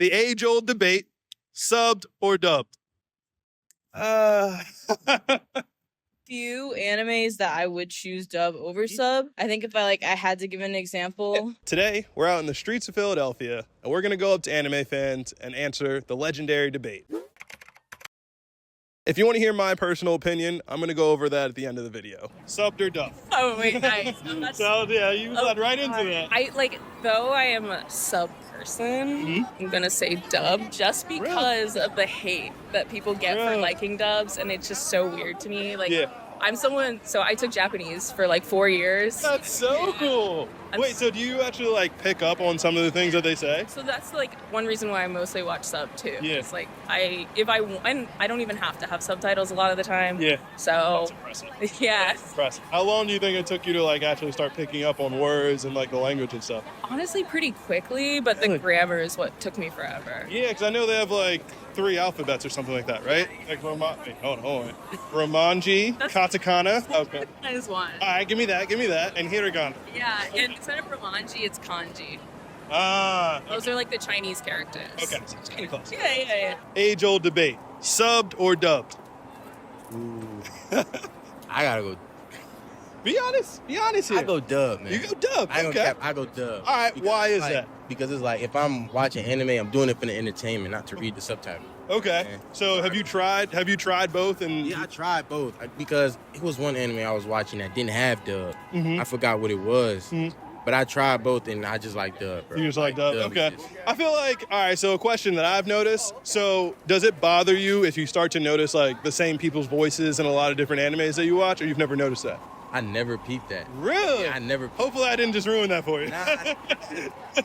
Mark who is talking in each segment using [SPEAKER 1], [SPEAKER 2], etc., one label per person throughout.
[SPEAKER 1] The age-old debate, subbed or dubbed?
[SPEAKER 2] Few animes that I would choose dub over sub. I think if I had to give an example.
[SPEAKER 1] Today, we're out in the streets of Philadelphia, and we're going to go up to anime fans and answer the legendary debate. If you want to hear my personal opinion, I'm going to go over that at the end of the video. Subbed or dubbed?
[SPEAKER 2] Oh, wait, nice.
[SPEAKER 1] So, yeah, you led right into that.
[SPEAKER 2] Though I am a sub person, I'm gonna say dub just because of the hate that people get for liking dubs, and it's just so weird to me. I'm someone, so I took Japanese for 4 years.
[SPEAKER 1] That's so cool. Wait, so do you actually pick up on some of the things that they say?
[SPEAKER 2] So that's one reason why I mostly watch sub too.
[SPEAKER 1] Yeah.
[SPEAKER 2] It's I don't even have to have subtitles a lot of the time.
[SPEAKER 1] Yeah.
[SPEAKER 2] So.
[SPEAKER 1] That's impressive.
[SPEAKER 2] Yeah.
[SPEAKER 1] That's impressive. How long do you think it took you to actually start picking up on words and the language and stuff?
[SPEAKER 2] Honestly, pretty quickly, but the grammar is what took me forever.
[SPEAKER 1] Yeah, because I know they have 3 alphabets or something like that, right? Hold on. Romanji, katakana. Okay.
[SPEAKER 2] That is one.
[SPEAKER 1] All right, give me that, and hiragana.
[SPEAKER 2] Yeah, and instead of romanji, it's kanji. Those are the Chinese characters.
[SPEAKER 1] Okay, so it's kind of close.
[SPEAKER 2] Yeah.
[SPEAKER 1] Age-old debate, subbed or dubbed?
[SPEAKER 3] Ooh. I gotta go.
[SPEAKER 1] Be honest here.
[SPEAKER 3] I go dub, man.
[SPEAKER 1] You go dub, okay.
[SPEAKER 3] I go dub.
[SPEAKER 1] All right, why is that?
[SPEAKER 3] Because it's if I'm watching anime, I'm doing it for the entertainment, not to read the subtitle.
[SPEAKER 1] Okay.
[SPEAKER 3] Yeah.
[SPEAKER 1] So have you tried both?
[SPEAKER 3] Yeah, I tried both because it was one anime I was watching that didn't have dub. I forgot what it was. But I tried both, and I just like dub, bro.
[SPEAKER 1] You just like dub? Okay.
[SPEAKER 3] Just...
[SPEAKER 1] I feel all right, so a question that I've noticed. So does it bother you if you start to notice, the same people's voices in a lot of different animes that you watch, or you've never noticed that?
[SPEAKER 3] I never peeped that.
[SPEAKER 1] Really?
[SPEAKER 3] Yeah, I never.
[SPEAKER 1] Hopefully I didn't just ruin that for you.
[SPEAKER 3] Nah,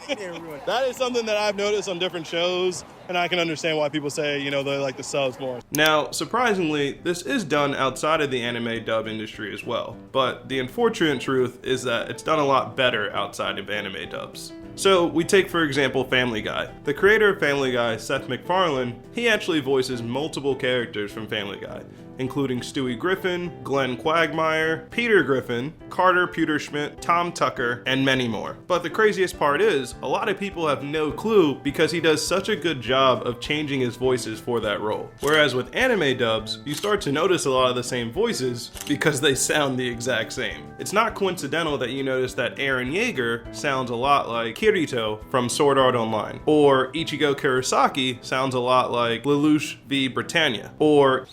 [SPEAKER 3] didn't ruin
[SPEAKER 1] That is something that I've noticed on different shows, and I can understand why people say, they like the subs more. Now, surprisingly, this is done outside of the anime dub industry as well, but the unfortunate truth is that it's done a lot better outside of anime dubs. So we take, for example, Family Guy. The creator of Family Guy, Seth MacFarlane, he actually voices multiple characters from Family Guy, including Stewie Griffin, Glenn Quagmire, Peter Griffin, Carter Pewterschmidt, Tom Tucker, and many more. But the craziest part is, a lot of people have no clue because he does such a good job of changing his voices for that role. Whereas with anime dubs, you start to notice a lot of the same voices because they sound the exact same. It's not coincidental that you notice that Eren Yeager sounds a lot like Kirito from Sword Art Online, or Ichigo Kurosaki sounds a lot like Lelouch v. Britannia, or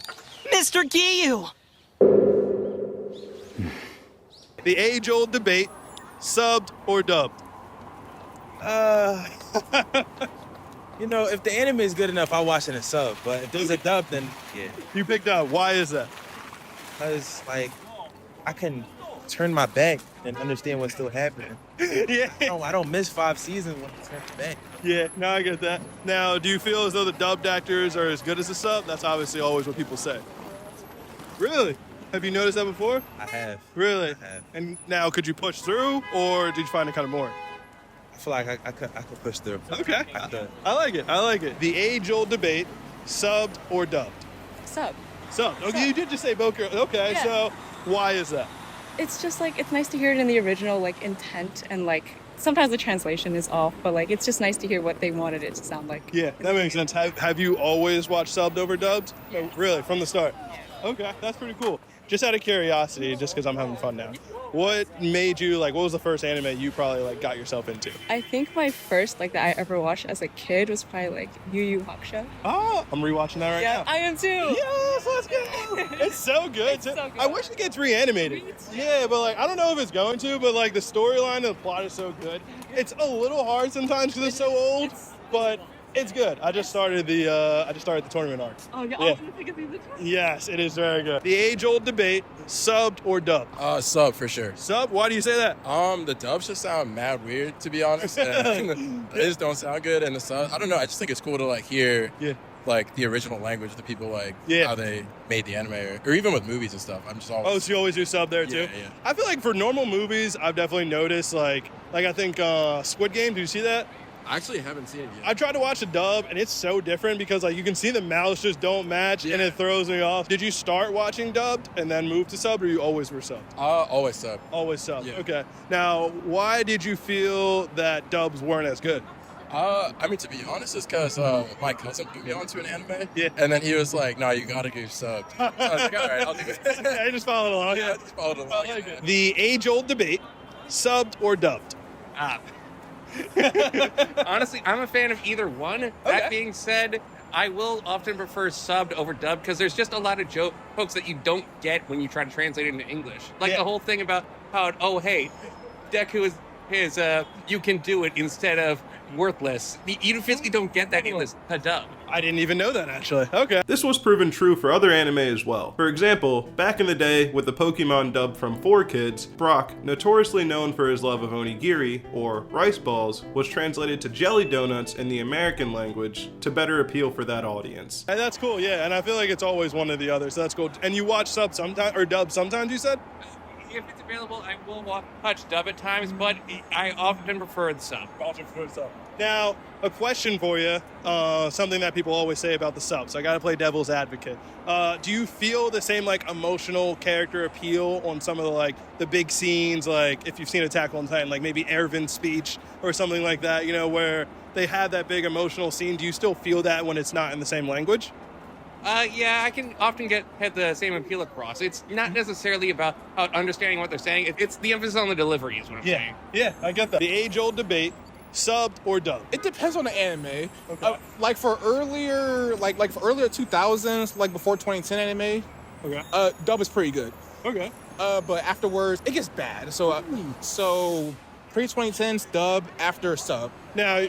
[SPEAKER 4] Mr. Giyu!
[SPEAKER 1] the age-old debate, subbed or dubbed?
[SPEAKER 5] If the anime is good enough, I'll watch it in sub. But if there's a dub, then yeah.
[SPEAKER 1] You picked up. Why is that?
[SPEAKER 5] Because, I can turn my back and understand what's still happening.
[SPEAKER 1] Yeah.
[SPEAKER 5] I don't miss 5 seasons when I turn my back.
[SPEAKER 1] Yeah, no, I get that. Now, do you feel as though the dubbed actors are as good as the sub? That's obviously always what people say. Really? Have you noticed that before?
[SPEAKER 5] I have.
[SPEAKER 1] Really?
[SPEAKER 5] I have.
[SPEAKER 1] And now, could you push through, or did you find it kind of boring?
[SPEAKER 5] I feel like I could push through.
[SPEAKER 1] Okay.
[SPEAKER 5] I could.
[SPEAKER 1] I like it. The age-old debate, subbed or dubbed?
[SPEAKER 2] Sub.
[SPEAKER 1] Subbed. Okay,
[SPEAKER 2] Sub.
[SPEAKER 1] you did just say Boker. Okay,
[SPEAKER 2] Yeah.
[SPEAKER 1] So why is that?
[SPEAKER 6] It's just it's nice to hear it in the original intent, and sometimes the translation is off, but it's just nice to hear what they wanted it to sound like.
[SPEAKER 1] Yeah, that makes sense. Have you always watched subbed over dubbed? No. Really, from the start? Yeah. Okay, that's pretty cool. Just out of curiosity, just because I'm having fun now. What made you, what was the first anime you probably, got yourself into?
[SPEAKER 6] I think my first, that I ever watched as a kid was probably, Yu Yu Hakusho.
[SPEAKER 1] Oh, I'm rewatching that right now.
[SPEAKER 6] I am too.
[SPEAKER 1] Yes, let's go. It's so good.
[SPEAKER 6] It's so good.
[SPEAKER 1] I wish it gets reanimated. Yeah, but, I don't know if it's going to, but, the storyline and the plot is so good. It's a little hard sometimes because it's so old, but it's good. I just started the tournament arc.
[SPEAKER 6] Oh, yeah.
[SPEAKER 1] Yeah.
[SPEAKER 6] Oh,
[SPEAKER 1] Yes, it is very good. The age-old debate, subbed or dubbed?
[SPEAKER 7] Sub for sure.
[SPEAKER 1] Sub? Why do you say that?
[SPEAKER 7] The dubs just sound mad weird, to be honest. And they just don't sound good. And the sub, I don't know. I just think it's cool to hear the original language of the people, how they made the anime, or even with movies and stuff. I'm just always.
[SPEAKER 1] Oh, so you always do sub there too?
[SPEAKER 7] Yeah.
[SPEAKER 1] I feel like for normal movies, I've definitely noticed I think Squid Game. Did you see that?
[SPEAKER 7] I actually haven't seen it yet.
[SPEAKER 1] I tried to watch a dub, and it's so different because you can see the mouths just don't match, and it throws me off. Did you start watching dubbed and then move to sub, or you always were subbed?
[SPEAKER 7] Always sub.
[SPEAKER 1] Always sub.
[SPEAKER 7] Yeah.
[SPEAKER 1] Okay. Now, why did you feel that dubs weren't as good?
[SPEAKER 7] I mean, to be honest, it's because my cousin put me onto an anime. Yeah. And then he was like, no, you gotta do subs. So I was like, all right, I'll do it.
[SPEAKER 1] I just followed along.
[SPEAKER 7] Yeah, I just followed along.
[SPEAKER 1] The age-old debate, subbed or dubbed?
[SPEAKER 8] Honestly, I'm a fan of either one. Okay. That being said, I will often prefer subbed over dubbed because there's just a lot of jokes that you don't get when you try to translate it into English. Like the whole thing about how, oh, hey, Deku is you can do it instead of worthless. You physically don't get that in this dub.
[SPEAKER 1] I didn't even know that, actually. Okay. This was proven true for other anime as well. For example, back in the day with the Pokemon dub from 4Kids, Brock, notoriously known for his love of onigiri, or rice balls, was translated to jelly donuts in the American language to better appeal for that audience. Hey, that's cool, yeah, and I feel like it's always one or the other, so that's cool. And you watch sub sometimes, or dub sometimes, you said?
[SPEAKER 8] If it's available, I will watch dub at times, but I often prefer the sub.
[SPEAKER 1] Now, a question for you, something that people always say about the subs. I gotta play devil's advocate. Do you feel the same like emotional character appeal on some of the big scenes, like if you've seen Attack on Titan, like maybe Erwin's speech or something like that, you know, where they have that big emotional scene? Do you still feel that when it's not in the same language?
[SPEAKER 8] Yeah, I can often get the same appeal across. It's not necessarily about understanding what they're saying. It's the emphasis on the delivery is what I'm saying.
[SPEAKER 1] Yeah, I get that. The age-old debate, subbed or dubbed?
[SPEAKER 9] It depends on the anime. Okay. Like for earlier 2000s, like before 2010 anime, dub is pretty good.
[SPEAKER 1] Okay.
[SPEAKER 9] But afterwards, it gets bad. So pre-2010s, dub, after sub.
[SPEAKER 1] Now,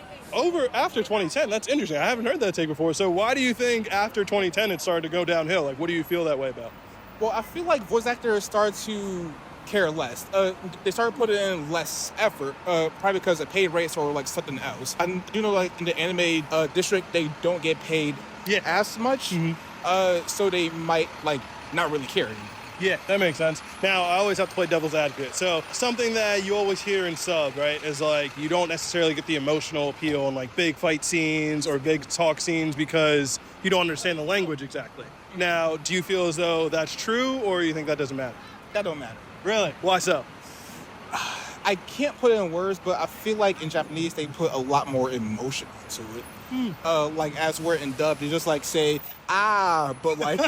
[SPEAKER 1] after 2010, that's interesting. I haven't heard that take before. So why do you think after 2010 it started to go downhill? Like, what do you feel that way about?
[SPEAKER 9] Well, I feel like voice actors start to care less. They started putting in less effort, probably because the pay rates or like something else. And you know, like in the anime district, they don't get paid as much, so they might like not really care anymore.
[SPEAKER 1] Yeah, that makes sense. Now, I always have to play devil's advocate. So something that you always hear in sub, right, is like you don't necessarily get the emotional appeal in like big fight scenes or big talk scenes because you don't understand the language exactly. Now, do you feel as though that's true, or you think that doesn't matter?
[SPEAKER 9] That don't matter.
[SPEAKER 1] Really? Why so?
[SPEAKER 9] I can't put it in words, but I feel like in Japanese they put a lot more emotion into it. Like as we're in dub, they just like say but like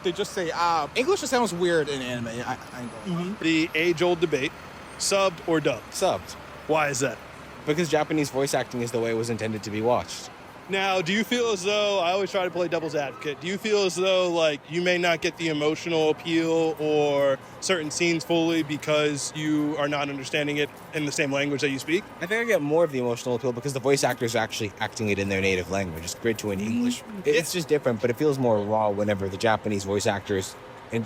[SPEAKER 9] they just say English just sounds weird in anime. I ain't going.
[SPEAKER 1] The age-old debate, subbed or dubbed?
[SPEAKER 10] Subbed.
[SPEAKER 1] Why is that?
[SPEAKER 10] Because Japanese voice acting is the way it was intended to be watched.
[SPEAKER 1] Now, do you feel as though, I always try to play devil's advocate, do you feel as though like you may not get the emotional appeal or certain scenes fully because you are not understanding it in the same language that you speak?
[SPEAKER 10] I think I get more of the emotional appeal because the voice actors are actually acting it in their native language. It's great to in English. It's just different, but it feels more raw whenever the Japanese voice actors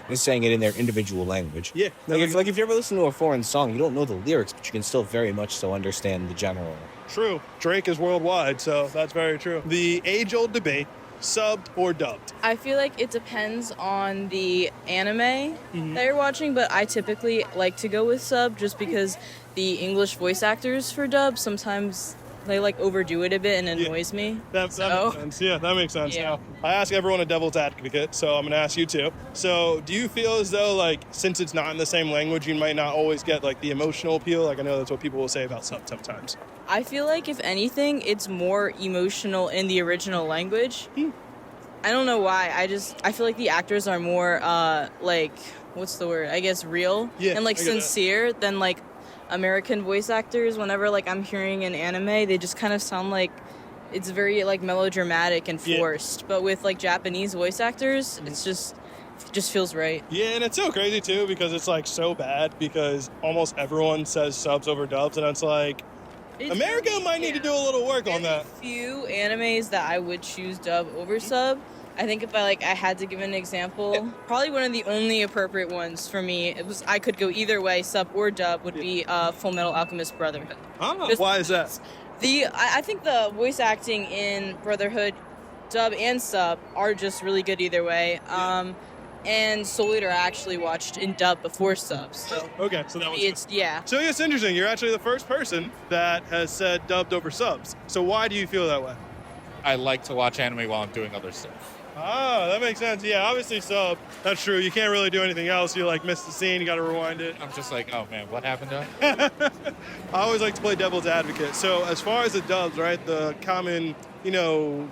[SPEAKER 10] is saying it in their individual language.
[SPEAKER 1] Yeah.
[SPEAKER 10] Like if you ever listen to a foreign song, you don't know the lyrics, but you can still very much so understand the general.
[SPEAKER 1] True. Drake is worldwide, so that's very true. The age-old debate, subbed or dubbed?
[SPEAKER 2] I feel like it depends on the anime that you're watching, but I typically like to go with sub just because the English voice actors for dub sometimes they like overdo it a bit and annoys me.
[SPEAKER 1] That makes sense. Yeah, that makes sense.
[SPEAKER 2] Yeah.
[SPEAKER 1] Now, I ask everyone a devil's advocate, so I'm going to ask you too. So do you feel as though, like, since it's not in the same language, you might not always get, like, the emotional appeal? Like, I know that's what people will say about sub sometimes.
[SPEAKER 2] I feel like, if anything, it's more emotional in the original language. I don't know why. I feel like the actors are more, like, what's the word? I guess real and, like, sincere than, like, American voice actors. Whenever like I'm hearing an anime, they just kind of sound like it's very like melodramatic and forced. But with like Japanese voice actors, it just feels right.
[SPEAKER 1] Yeah, and it's so crazy too because it's like so bad because almost everyone says subs over dubs, and it's like America might need to do a little work on that.
[SPEAKER 2] Few animes that I would choose dub over sub. I think if I had to give an example, probably one of the only appropriate ones for me, I could go either way, sub or dub, would be Full Metal Alchemist Brotherhood.
[SPEAKER 1] Why is that?
[SPEAKER 2] I think the voice acting in Brotherhood, dub and sub, are just really good either way. And Soul Eater I actually watched in dub before subs. So
[SPEAKER 1] okay, so that was
[SPEAKER 2] So
[SPEAKER 1] it's interesting. You're actually the first person that has said dubbed over subs. So why do you feel that way?
[SPEAKER 11] I like to watch anime while I'm doing other stuff.
[SPEAKER 1] Ah, that makes sense. Yeah, obviously sub. That's true. You can't really do anything else. You like miss the scene, you got to rewind it.
[SPEAKER 11] I'm just like, oh man, what happened to?
[SPEAKER 1] I always like to play devil's advocate. So as far as the dubs, right, the common,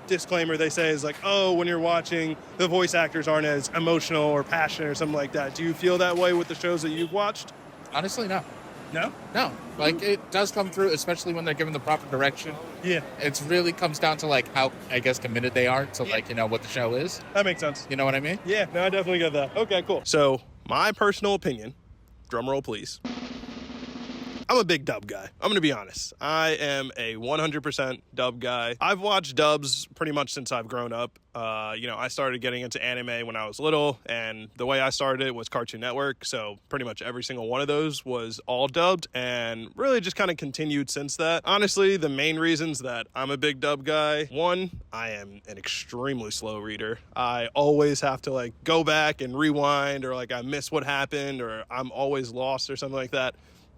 [SPEAKER 1] disclaimer they say is like, oh, when you're watching, the voice actors aren't as emotional or passionate or something like that. Do you feel that way with the shows that you've watched?
[SPEAKER 11] Honestly, no.
[SPEAKER 1] No?
[SPEAKER 11] No. Like, it does come through, especially when they're given the proper direction.
[SPEAKER 1] Yeah.
[SPEAKER 11] It really comes down to, like, how, I guess, committed they are to, like, what the show is.
[SPEAKER 1] That makes sense.
[SPEAKER 11] You know what I mean?
[SPEAKER 1] Yeah, no, I definitely get that. Okay, cool. So, my personal opinion, drum roll please, I'm a big dub guy. I'm going to be honest. I am a 100% dub guy. I've watched dubs pretty much since I've grown up. I started getting into anime when I was little, and the way I started it was Cartoon Network, so pretty much every single one of those was all dubbed, and really just kind of continued since that. Honestly, the main reasons that I'm a big dub guy, one, I am an extremely slow reader. I always have to go back and rewind, or I miss what happened, or I'm always lost or something like that.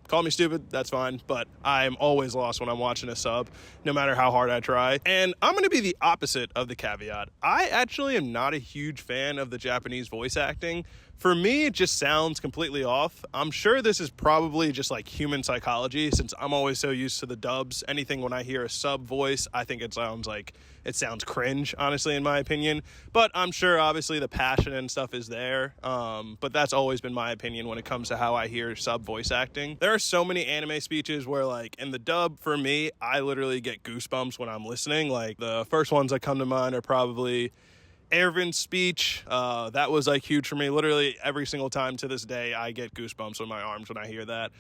[SPEAKER 1] Call me stupid, that's fine, but I'm always lost when I'm watching a sub, no matter how hard I try. And I'm going to be the opposite of the caveat. I actually am not a huge fan of the Japanese voice acting. For me, it just sounds completely off. I'm sure this is probably just human psychology, since I'm always so used to the dubs. Anything when I hear a sub voice, I think it sounds cringe, honestly, in my opinion. But I'm sure, obviously, the passion and stuff is there. But that's always been my opinion when it comes to how I hear sub voice acting. There are so many anime speeches where, in the dub, for me, I literally get goosebumps when I'm listening. The first ones that come to mind are probably Ervin's speech. That was huge for me. Literally every single time to this day, I get goosebumps on my arms when I hear that.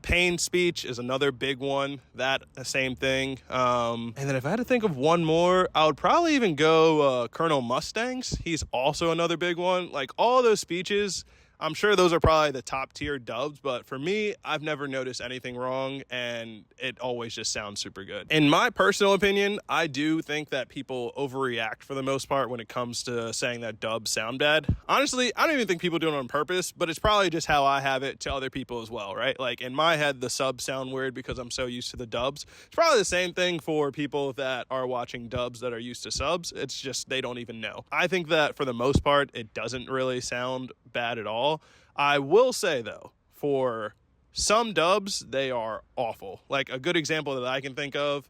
[SPEAKER 1] Pain's speech is another big one. That, the same thing. And then if I had to think of one more, I would probably even go Colonel Mustang's. He's also another big one. All those speeches, I'm sure those are probably the top tier dubs, but for me, I've never noticed anything wrong, and it always just sounds super good. In my personal opinion, I do think that people overreact for the most part when it comes to saying that dubs sound bad. Honestly, I don't even think people do it on purpose, but it's probably just how I have it to other people as well, right? In my head, the subs sound weird because I'm so used to the dubs. It's probably the same thing for people that are watching dubs that are used to subs. It's just they don't even know. I think that for the most part, it doesn't really sound bad at all. I will say, though, for some dubs, they are awful. A good example that I can think of,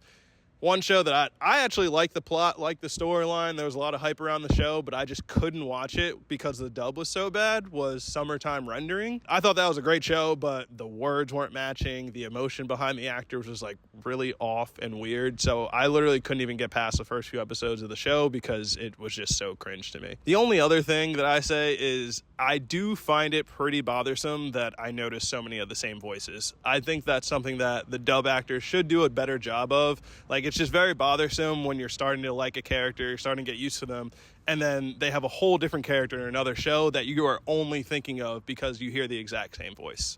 [SPEAKER 1] one show that I actually liked the plot, liked the storyline. There was a lot of hype around the show, but I just couldn't watch it because the dub was so bad, was Summertime Rendering. I thought that was a great show, but the words weren't matching. The emotion behind the actors was really off and weird. So I literally couldn't even get past the first few episodes of the show because it was just so cringe to me. The only other thing that I say is I do find it pretty bothersome that I notice so many of the same voices. I think that's something that the dub actors should do a better job of. It's just very bothersome when you're starting to like a character, you're starting to get used to them, and then they have a whole different character in another show that you are only thinking of because you hear the exact same voice.